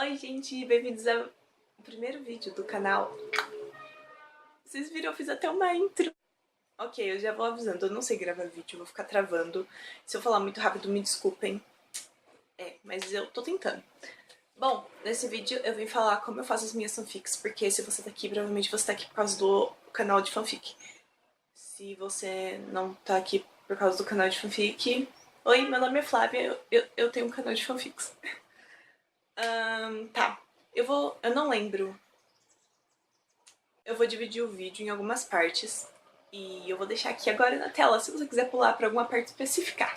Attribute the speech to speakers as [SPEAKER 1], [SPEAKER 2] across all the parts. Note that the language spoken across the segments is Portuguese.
[SPEAKER 1] Oi gente, bem-vindos ao primeiro vídeo do canal. Vocês viram, eu fiz até uma intro. Ok, eu já vou avisando, eu não sei gravar vídeo, eu vou ficar travando. Se eu falar muito rápido, me desculpem. Mas eu tô tentando. Bom, nesse vídeo eu vim falar como eu faço as minhas fanfics, porque se você tá aqui, provavelmente você tá aqui por causa do canal de fanfic. Se você não tá aqui por causa do canal de fanfic... Oi, meu nome é Flávia, eu tenho um canal de fanfics. Tá, eu não lembro. Eu vou dividir o vídeo em algumas partes e eu vou deixar aqui agora na tela se você quiser pular para alguma parte específica.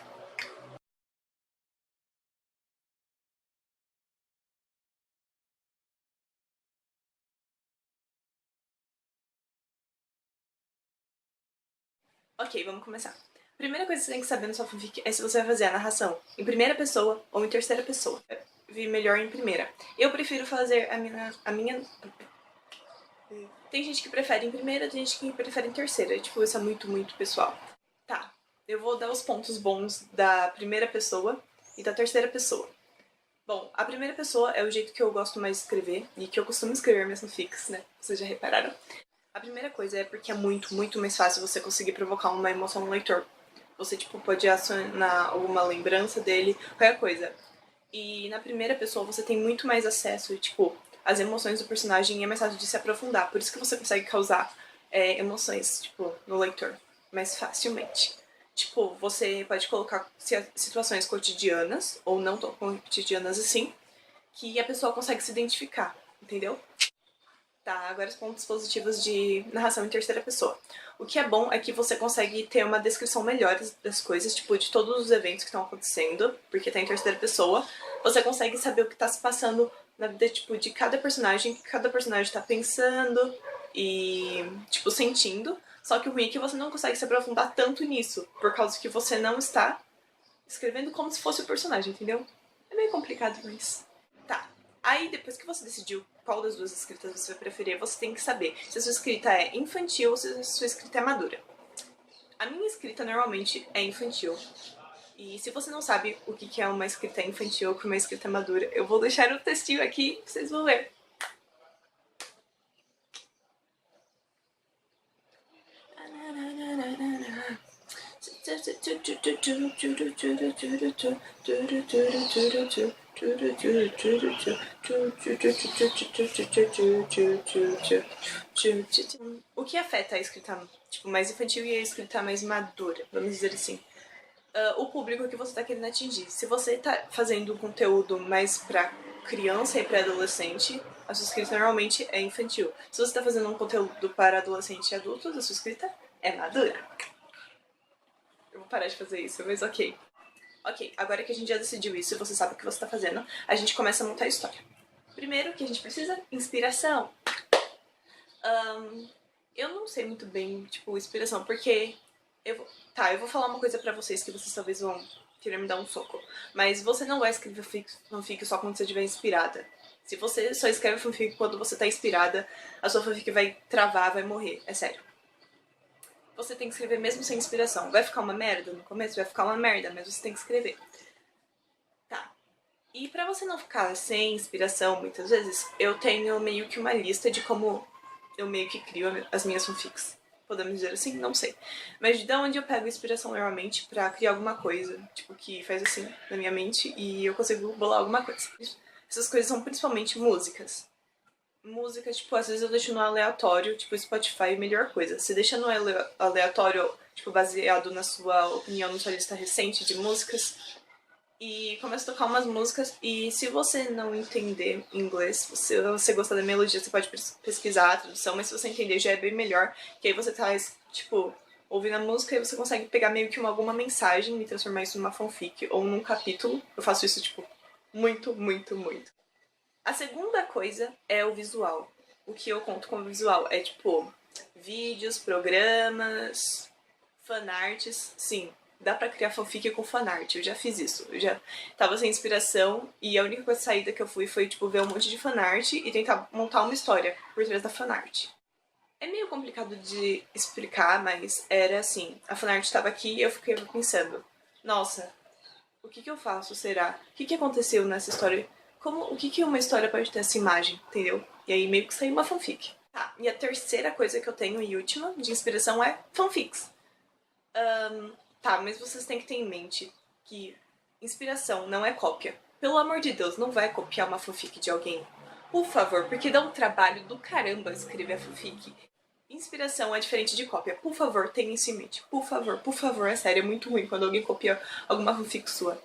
[SPEAKER 1] Ok, vamos começar. Primeira coisa que você tem que saber na sua fanfic é se você vai fazer a narração em primeira pessoa ou em terceira pessoa. Eu vi melhor em primeira. Eu prefiro fazer a minha... Tem gente que prefere em primeira, tem gente que prefere em terceira. Tipo, isso é muito pessoal. Tá, eu vou dar os pontos bons da primeira pessoa e da terceira pessoa. Bom, a primeira pessoa é o jeito que eu gosto mais de escrever e que eu costumo escrever minhas fanfics, né? Vocês já repararam? A primeira coisa é porque é muito mais fácil você conseguir provocar uma emoção no leitor. Você, tipo, pode acionar alguma lembrança dele, qualquer coisa. E na primeira pessoa você tem muito mais acesso, tipo, às emoções do personagem e é mais fácil de se aprofundar. Por isso que você consegue causar emoções, tipo, no leitor mais facilmente. Tipo, você pode colocar situações cotidianas, ou não tão cotidianas assim, que a pessoa consegue se identificar, entendeu? Tá, agora os pontos positivos de narração em terceira pessoa. O que é bom é que você consegue ter uma descrição melhor das coisas, tipo, de todos os eventos que estão acontecendo, porque tá em terceira pessoa. Você consegue saber o que tá se passando na vida, tipo, de cada personagem, o que cada personagem tá pensando e, tipo, sentindo. Só que o ruim é que você não consegue se aprofundar tanto nisso, por causa que você não está escrevendo como se fosse o personagem, entendeu? É meio complicado, mas... Tá. Aí, depois que você decidiu qual das duas escritas você vai preferir, você tem que saber se a sua escrita é infantil ou se a sua escrita é madura. A minha escrita normalmente é infantil. E se você não sabe o que é uma escrita infantil ou uma escrita madura, eu vou deixar o textinho aqui e vocês vão ver. O que afeta a escrita tipo, mais infantil e a escrita mais madura, vamos dizer assim? O público que você está querendo atingir. Se você está fazendo um conteúdo mais para criança e pré-adolescente, a sua escrita normalmente é infantil. Se você está fazendo um conteúdo para adolescente e adultos, a sua escrita é madura. Eu vou parar de fazer isso, mas ok. Ok, agora que a gente já decidiu isso e você sabe o que você está fazendo, a gente começa a montar a história. Primeiro, o que a gente precisa? Inspiração. Eu não sei muito bem, tipo, inspiração, porque... eu vou falar uma coisa pra vocês que vocês talvez vão querer me dar um soco. Mas você não vai escrever fanfic só quando você estiver inspirada. Se você só escreve fanfic quando você tá inspirada, a sua fanfic vai travar, vai morrer. É sério. Você tem que escrever mesmo sem inspiração. Vai ficar uma merda no começo? Vai ficar uma merda, mas você tem que escrever. Tá. E pra você não ficar sem inspiração, muitas vezes, eu tenho meio que uma lista de como eu meio que crio as minhas fanfics. Podemos dizer assim? Não sei. Mas de onde eu pego inspiração normalmente pra criar alguma coisa, tipo, que faz assim na minha mente e eu consigo bolar alguma coisa. Essas coisas são principalmente músicas. Música, tipo, às vezes eu deixo no aleatório, tipo, Spotify é a melhor coisa. Se deixa no aleatório, tipo, baseado na sua opinião, na sua lista recente de músicas, e começa a tocar umas músicas, e se você não entender inglês, se você gostar da melodia, você pode pesquisar a tradução, mas se você entender já é bem melhor, que aí você tá, tipo, ouvindo a música e você consegue pegar meio que alguma mensagem e transformar isso numa fanfic ou num capítulo. Eu faço isso, tipo, muito. A segunda coisa é o visual. O que eu conto como visual é, tipo, vídeos, programas, fanarts, sim. Dá pra criar fanfic com fanart, eu já fiz isso. Eu já tava sem inspiração e a única saída que eu fui foi, tipo, ver um monte de fanart e tentar montar uma história por trás da fanart. É meio complicado de explicar, mas era assim. A fanart tava aqui e eu fiquei pensando, nossa, o que eu faço, será? O que aconteceu nessa história o que uma história pode ter essa imagem, entendeu? E aí meio que saiu uma fanfic. Tá, e a terceira coisa que eu tenho e última de inspiração é fanfics. Tá, mas vocês têm que ter em mente que inspiração não é cópia. Pelo amor de Deus, não vai copiar uma fanfic de alguém. Por favor, porque dá um trabalho do caramba escrever a fanfic. Inspiração é diferente de cópia. Por favor, tenha isso em mente. Por favor, é sério, é muito ruim quando alguém copia alguma fanfic sua.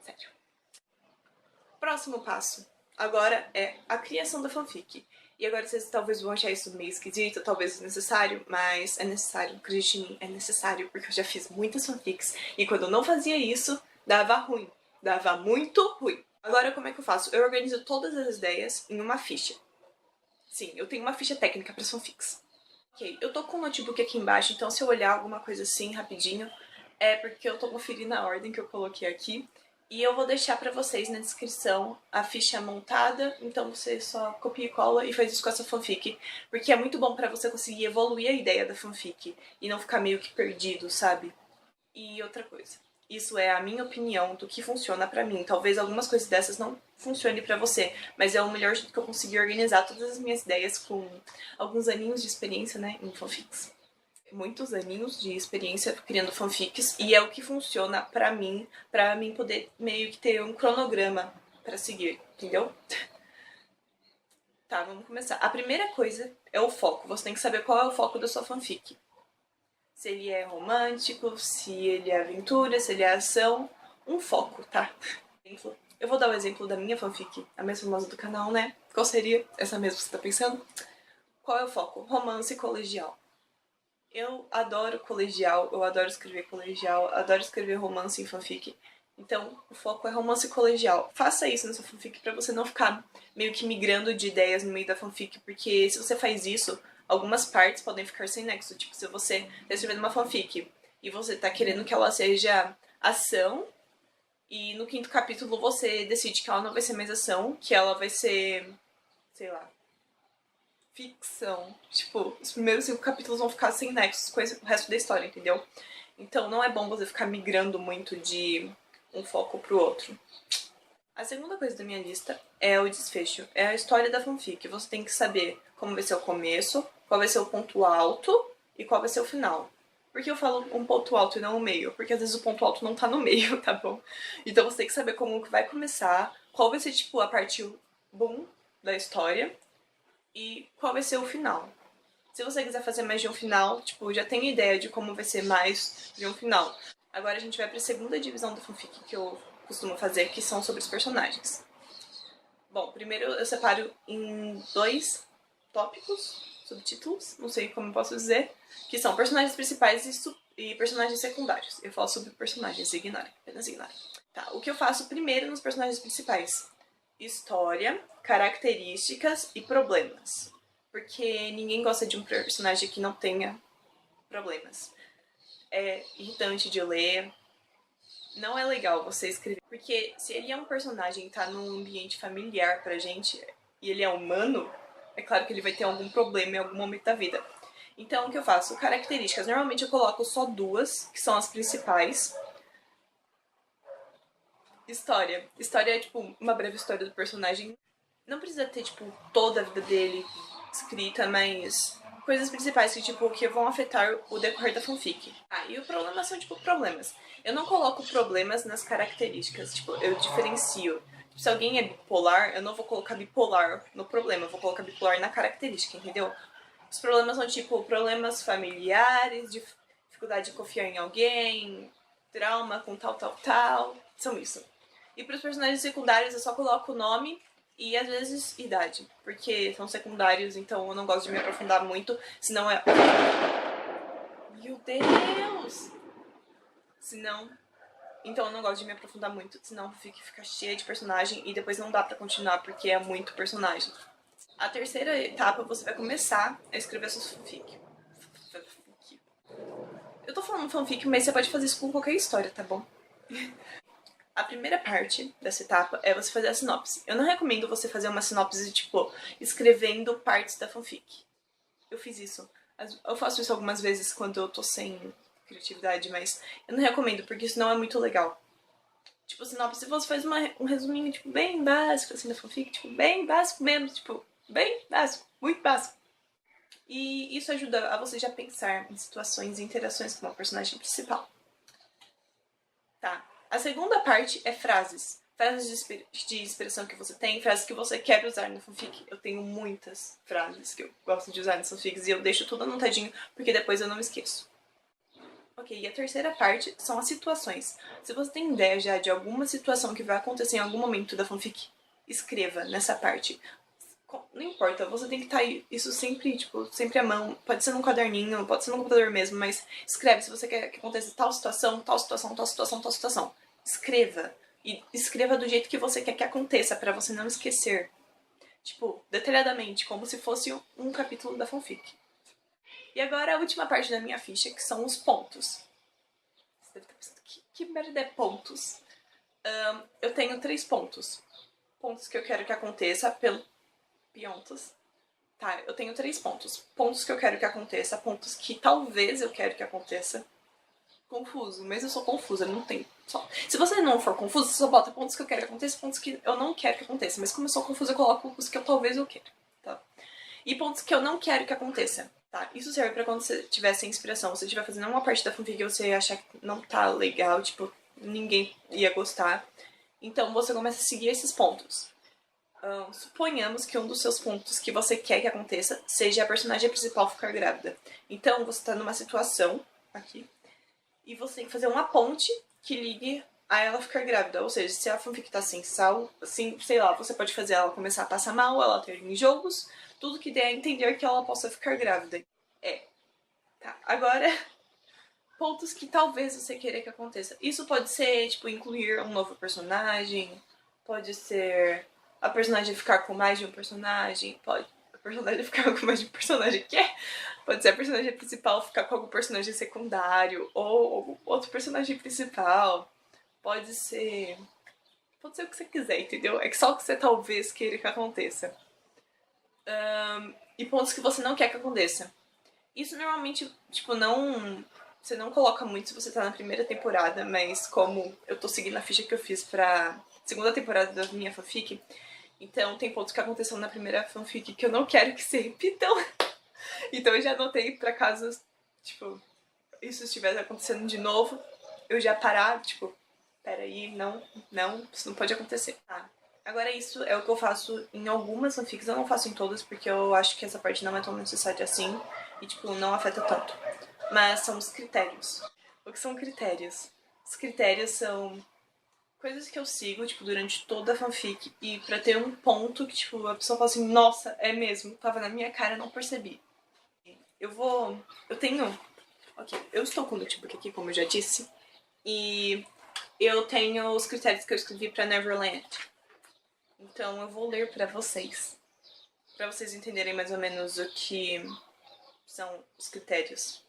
[SPEAKER 1] Sério. Próximo passo. Agora é a criação da fanfic. E agora vocês talvez vão achar isso meio esquisito, talvez desnecessário, mas é necessário, acredite em mim, é necessário, porque eu já fiz muitas fanfics e quando eu não fazia isso, dava ruim. Dava muito ruim. Agora como é que eu faço? Eu organizo todas as ideias em uma ficha. Sim, eu tenho uma ficha técnica para fanfics. Ok, eu tô com o notebook aqui embaixo, então se eu olhar alguma coisa assim rapidinho, é porque eu tô conferindo a ordem que eu coloquei aqui. E eu vou deixar pra vocês na descrição a ficha montada, então você só copia e cola e faz isso com essa fanfic. Porque é muito bom pra você conseguir evoluir a ideia da fanfic e não ficar meio que perdido, sabe? E outra coisa, isso é a minha opinião do que funciona pra mim. Talvez algumas coisas dessas não funcionem pra você, mas é o melhor jeito que eu consegui organizar todas as minhas ideias com alguns aninhos de experiência, né, em fanfics. Muitos aninhos de experiência criando fanfics e é o que funciona pra mim poder meio que ter um cronograma pra seguir, entendeu? Tá, vamos começar. A primeira coisa é o foco. Você tem que saber qual é o foco da sua fanfic. Se ele é romântico, se ele é aventura, se ele é ação. Um foco, tá? Eu vou dar o exemplo da minha fanfic, a mais famosa do canal, né? Qual seria essa mesma que você tá pensando? Qual é o foco? Romance colegial. Eu adoro colegial, eu adoro escrever colegial, adoro escrever romance em fanfic. Então, o foco é romance colegial. Faça isso na sua fanfic pra você não ficar meio que migrando de ideias no meio da fanfic, porque se você faz isso, algumas partes podem ficar sem nexo. Tipo, se você tá escrevendo uma fanfic e você tá querendo que ela seja ação, e no quinto capítulo você decide que ela não vai ser mais ação, que ela vai ser, sei lá, ficção. Tipo, os primeiros 5 capítulos vão ficar sem nexos com o resto da história, entendeu? Então não é bom você ficar migrando muito de um foco pro outro. A segunda coisa da minha lista é o desfecho. É a história da fanfic. Você tem que saber como vai ser o começo, qual vai ser o ponto alto e qual vai ser o final. Por que eu falo um ponto alto e não o meio? Porque às vezes o ponto alto não tá no meio, tá bom? Então você tem que saber como que vai começar, qual vai ser, tipo, a parte boom da história e qual vai ser o final. Se você quiser fazer mais de um final, tipo, já tem ideia de como vai ser mais de um final. Agora a gente vai pra segunda divisão da fanfic que eu costumo fazer, que são sobre os personagens. Bom, primeiro eu separo em 2 tópicos, subtítulos, não sei como eu posso dizer, que são personagens principais e personagens secundários. Eu falo sobre personagens, ignorem, apenas ignorem. Tá, o que eu faço primeiro nos personagens principais? História, características e problemas. Porque ninguém gosta de um personagem que não tenha problemas. É irritante de ler. Não é legal você escrever. Porque se ele é um personagem que tá num ambiente familiar pra gente e ele é humano, é claro que ele vai ter algum problema em algum momento da vida. Então o que eu faço? Características. Normalmente eu coloco só 2, que são as principais. História. História é tipo uma breve história do personagem. Não precisa ter, tipo, toda a vida dele escrita, mas coisas principais que, tipo, que vão afetar o decorrer da fanfic. Ah, e o problema são, tipo, problemas. Eu não coloco problemas nas características, tipo, eu diferencio. Tipo, se alguém é bipolar, eu não vou colocar bipolar no problema, eu vou colocar bipolar na característica, entendeu? Os problemas são, tipo, problemas familiares, dificuldade de confiar em alguém, trauma com tal. São isso. E pros personagens secundários eu só coloco o nome e às vezes idade, porque são secundários, então eu não gosto de me aprofundar muito, senão é... Meu Deus! Senão... Então eu não gosto de me aprofundar muito, senão fica cheia de personagem e depois não dá pra continuar porque é muito personagem. A terceira etapa você vai começar a escrever suas fanfic. Eu tô falando fanfic, mas você pode fazer isso com qualquer história, tá bom? A primeira parte dessa etapa é você fazer a sinopse. Eu não recomendo você fazer uma sinopse, tipo, escrevendo partes da fanfic. Eu fiz isso. Eu faço isso algumas vezes quando eu tô sem criatividade, mas eu não recomendo, porque isso não é muito legal. Tipo, sinopse, você faz um resuminho, tipo, bem básico, assim, da fanfic, tipo, bem básico mesmo, tipo, bem básico, muito básico. E isso ajuda a você já pensar em situações e interações com a personagem principal. Tá. A segunda parte é frases. Frases de expressão que você tem, frases que você quer usar na fanfic. Eu tenho muitas frases que eu gosto de usar nas fanfics e eu deixo tudo anotadinho, porque depois eu não esqueço. Ok, e a terceira parte são as situações. Se você tem ideia já de alguma situação que vai acontecer em algum momento da fanfic, escreva nessa parte. Não importa, você tem que estar isso sempre, tipo, sempre à mão. Pode ser num caderninho, pode ser no computador mesmo, mas escreve se você quer que aconteça tal situação, tal situação, tal situação, tal situação. Escreva. E escreva do jeito que você quer que aconteça, pra você não esquecer. Tipo, detalhadamente, como se fosse um capítulo da fanfic. E agora a última parte da minha ficha, que são os pontos. Você deve estar pensando, que merda é pontos? Eu tenho 3 pontos. Pontos que eu quero que aconteça pelo... Pontos. Tá, eu tenho 3 pontos. Pontos que eu quero que aconteça, pontos que talvez eu quero que aconteça. Confuso, mas eu sou confusa, não tem. Só... Se você não for confuso, você só bota pontos que eu quero que aconteça, pontos que eu não quero que aconteça. Mas como eu sou confusa, eu coloco os que eu talvez eu queira, tá? E pontos que eu não quero que aconteça, tá? Isso serve pra quando você tiver sem inspiração, você estiver fazendo uma parte da fanfic e você achar que não tá legal, tipo, ninguém ia gostar. Então você começa a seguir esses pontos. Suponhamos que um dos seus pontos que você quer que aconteça seja a personagem principal ficar grávida. Então você tá numa situação aqui e você tem que fazer uma ponte que ligue a ela ficar grávida. Ou seja, se a fanfic tá sem sal, assim, sei lá, você pode fazer ela começar a passar mal, ela ter enjoos, tudo que dê a entender que ela possa ficar grávida. É. Tá. Agora, pontos que talvez você queira que aconteça. Isso pode ser, tipo, incluir um novo personagem, pode ser a personagem ficar com mais de um personagem, pode a personagem ficar com mais de um personagem, que é? Pode ser a personagem principal ficar com algum personagem secundário, ou algum outro personagem principal. Pode ser. Pode ser o que você quiser, entendeu? É que só o que você talvez queira que aconteça. E pontos que você não quer que aconteça. Isso normalmente, tipo, não. Você não coloca muito se você tá na primeira temporada, mas como eu tô seguindo a ficha que eu fiz pra segunda temporada da minha fanfic, então tem pontos que aconteceram na primeira fanfic que eu não quero que se repitam. Então eu já anotei pra caso, tipo, isso estivesse acontecendo de novo, eu já parar, tipo, peraí, não, isso não pode acontecer. Ah, agora isso é o que eu faço em algumas fanfics, eu não faço em todas, porque eu acho que essa parte não é tão necessária assim, e, tipo, não afeta tanto. Mas são os critérios. O que são critérios? Os critérios são coisas que eu sigo, tipo, durante toda a fanfic, e pra ter um ponto que, tipo, a pessoa fala assim, nossa, é mesmo, tava na minha cara, eu não percebi. Eu tenho... Ok, eu estou com o notebook aqui, como eu já disse, e eu tenho os critérios que eu escrevi pra Neverland. Então eu vou ler pra vocês entenderem mais ou menos o que são os critérios.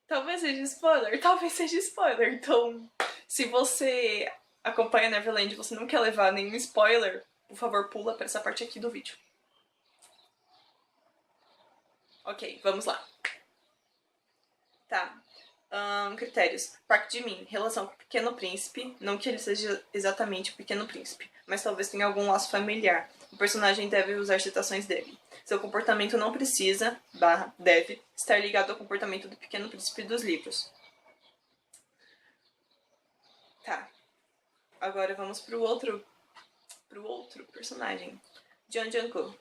[SPEAKER 1] Talvez seja spoiler, talvez seja spoiler. Então, se você acompanha Neverland e você não quer levar nenhum spoiler, por favor, pula pra essa parte aqui do vídeo. Ok, vamos lá. Tá. Critérios. Park Ji-min, relação com o Pequeno Príncipe. Não que ele seja exatamente o Pequeno Príncipe, mas talvez tenha algum laço familiar. O personagem deve usar citações dele. Seu comportamento não precisa, deve, estar ligado ao comportamento do Pequeno Príncipe dos livros. Tá. Agora vamos pro outro personagem. Jeon Jungkook.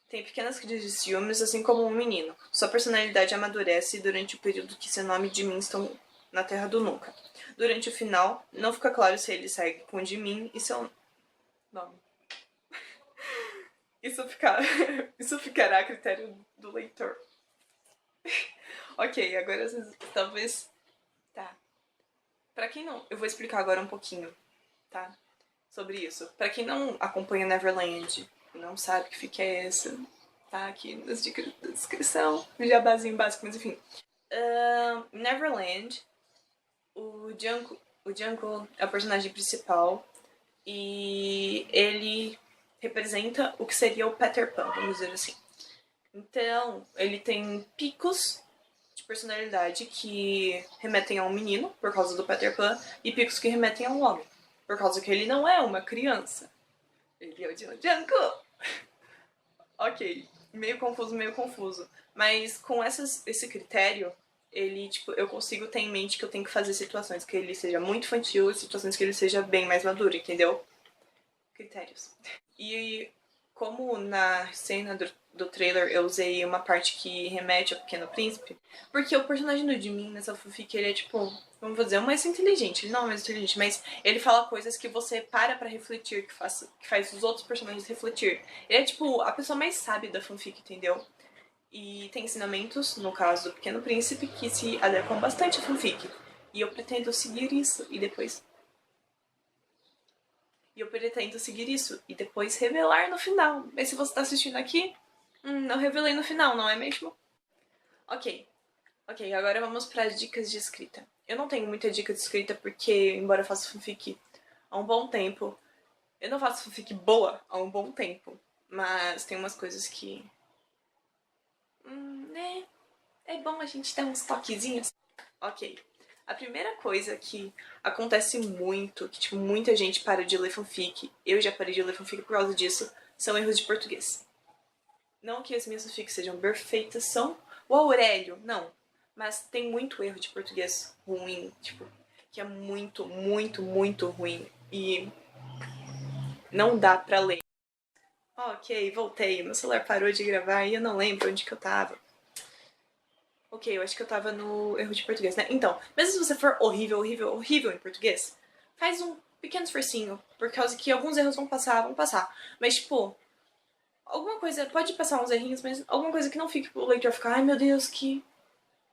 [SPEAKER 1] Tem pequenas crises de ciúmes, assim como um menino. Sua personalidade amadurece durante o período que seu nome e Jimin estão na Terra do Nunca. Durante o final, não fica claro se ele segue com Jimin e seu nome. Isso ficará a critério do leitor. Ok, agora talvez... Tá. Pra quem não... Eu vou explicar agora um pouquinho, tá? Sobre isso. Pra quem não acompanha Neverland e não sabe que fica esse, tá aqui nas dicas da descrição, jabazinho básico, mas enfim. Neverland, o Jungkook é o personagem principal e ele representa o que seria o Peter Pan, vamos dizer assim. Então, ele tem picos de personalidade que remetem a um menino, por causa do Peter Pan, e picos que remetem a um homem. Por causa que ele não é uma criança. Ele é o Jungkook. Ok, meio confuso, meio confuso. Mas com esse critério, ele, tipo, eu consigo ter em mente que eu tenho que fazer situações que ele seja muito infantil e situações que ele seja bem mais maduro, entendeu? Critérios. E como na cena do trailer eu usei uma parte que remete ao Pequeno Príncipe, porque o personagem do Jimin nessa fanfic, ele é tipo, vamos dizer, o mais inteligente. Ele não é o mais inteligente, mas ele fala coisas que você para pra refletir, que faz os outros personagens refletir. Ele é tipo a pessoa mais sábia da fanfic, entendeu? E tem ensinamentos, no caso do Pequeno Príncipe, que se adequam bastante à fanfic. E eu pretendo seguir isso e depois revelar no final. Mas se você tá assistindo aqui, não revelei no final, não é mesmo? Ok. Ok, agora vamos para as dicas de escrita. Eu não tenho muita dica de escrita porque, embora eu faça fanfic há um bom tempo, eu não faço fanfic boa há um bom tempo. Mas tem umas coisas que... né? É bom a gente dar uns toquezinhos. Ok. A primeira coisa que acontece muito, que tipo, muita gente para de ler fanfic, eu já parei de ler fanfic por causa disso, são erros de português. Não que as minhas fanfics sejam perfeitas, são o Aurélio, não. Mas tem muito erro de português ruim, tipo, que é muito, muito, muito ruim. E não dá pra ler. Ok, voltei. Meu celular parou de gravar e eu não lembro onde que eu tava. Ok, eu acho que eu tava no erro de português, né? Então, mesmo se você for horrível, horrível, horrível em português, faz um pequeno esforcinho, por causa que alguns erros vão passar. Mas, tipo, alguma coisa, pode passar uns errinhos, mas alguma coisa que não fique pro leitor ficar, ai meu Deus, que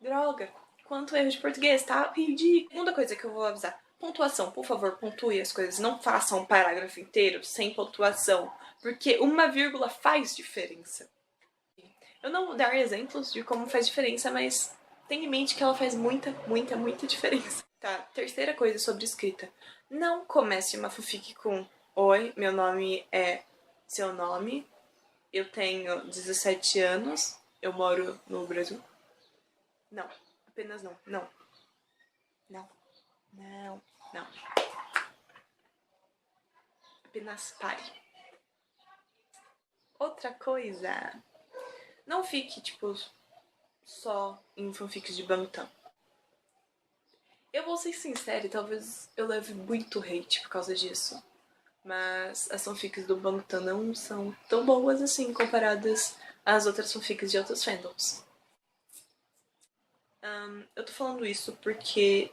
[SPEAKER 1] droga, quanto erro de português, tá ridículo. Segunda coisa que eu vou avisar, pontuação, por favor, pontue as coisas, não faça um parágrafo inteiro sem pontuação, porque uma vírgula faz diferença. Eu não vou dar exemplos de como faz diferença, mas tenha em mente que ela faz muita, muita, muita diferença. Tá, terceira coisa sobre escrita. Não comece uma fanfic com oi, meu nome é seu nome, eu tenho 17 anos, eu moro no Brasil. Não, apenas não, não. Não, não, não. Apenas pare. Outra coisa, não fique, tipo, só em fanfics de Bangtan. Eu vou ser sincera, e talvez eu leve muito hate por causa disso. Mas as fanfics do Bangtan não são tão boas assim comparadas às outras fanfics de outros fandoms. Eu tô falando isso porque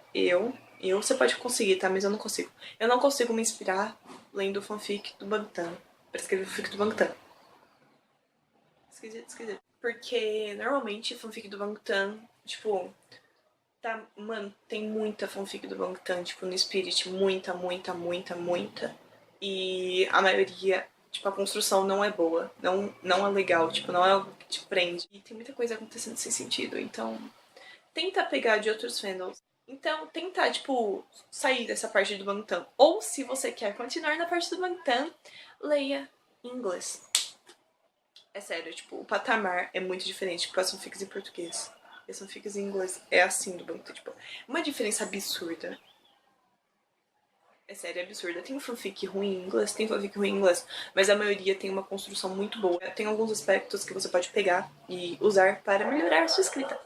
[SPEAKER 1] você pode conseguir, tá? Mas eu não consigo. Eu não consigo me inspirar lendo fanfic do Bangtan pra escrever fanfic do Bangtan. Esquisito, esquisito. Porque normalmente fanfic do Bangtan, tipo, tá, mano, tem muita fanfic do Bangtan, tipo, no Spirit, muita, muita, muita, muita. E a maioria, tipo, a construção não é boa, não é legal, tipo, não é algo que te prende. E tem muita coisa acontecendo sem sentido, então tenta pegar de outros fandoms. Então, tenta, tipo, sair dessa parte do Bangtan. Ou, se você quer continuar na parte do Bangtan, leia em inglês. É sério, tipo, o patamar é muito diferente com as fanfics em português. E as fanfics em inglês é assim do Bangtan, tipo, uma diferença absurda. É sério, é absurda. Tem fanfic ruim em inglês, tem fanfic ruim em inglês, mas a maioria tem uma construção muito boa. Tem alguns aspectos que você pode pegar e usar para melhorar a sua escrita.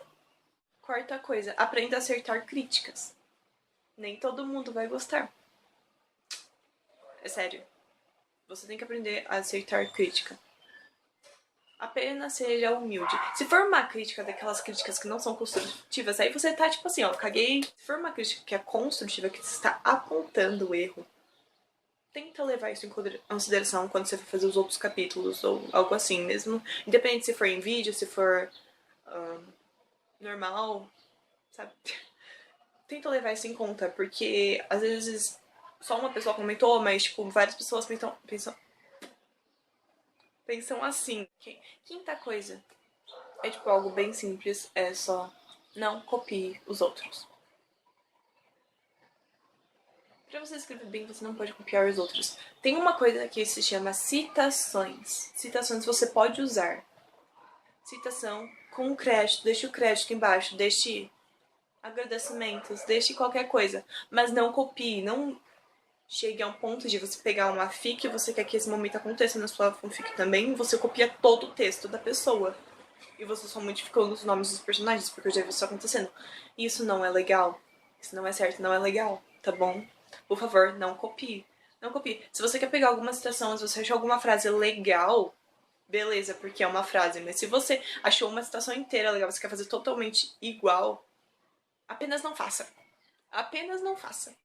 [SPEAKER 1] Quarta coisa, aprenda a acertar críticas. Nem todo mundo vai gostar. É sério. Você tem que aprender a aceitar crítica. Apenas seja humilde. Se for uma crítica daquelas críticas que não são construtivas, aí você tá tipo assim, ó, caguei. Se for uma crítica que é construtiva, que você está apontando o erro, tenta levar isso em consideração quando você for fazer os outros capítulos ou algo assim mesmo. Independente se for em vídeo, se for normal, sabe? Tenta levar isso em conta, porque às vezes só uma pessoa comentou, mas tipo, várias pessoas pensam assim. Quinta coisa é tipo algo bem simples, é só não copie os outros. Pra você escrever bem, você não pode copiar os outros. Tem uma coisa que se chama citações. Citações você pode usar. Citação com crédito, deixe o crédito embaixo, deixe agradecimentos, deixe qualquer coisa. Mas não copie, não chegue a um ponto de você pegar uma fic e você quer que esse momento aconteça na sua fanfic também, você copia todo o texto da pessoa. E você só modificando os nomes dos personagens, porque eu já vi isso acontecendo. E isso não é legal. Isso não é certo, não é legal, tá bom? Por favor, não copie. Não copie. Se você quer pegar alguma citação, se você achou alguma frase legal, beleza, porque é uma frase. Mas se você achou uma citação inteira legal, você quer fazer totalmente igual, apenas não faça. Apenas não faça.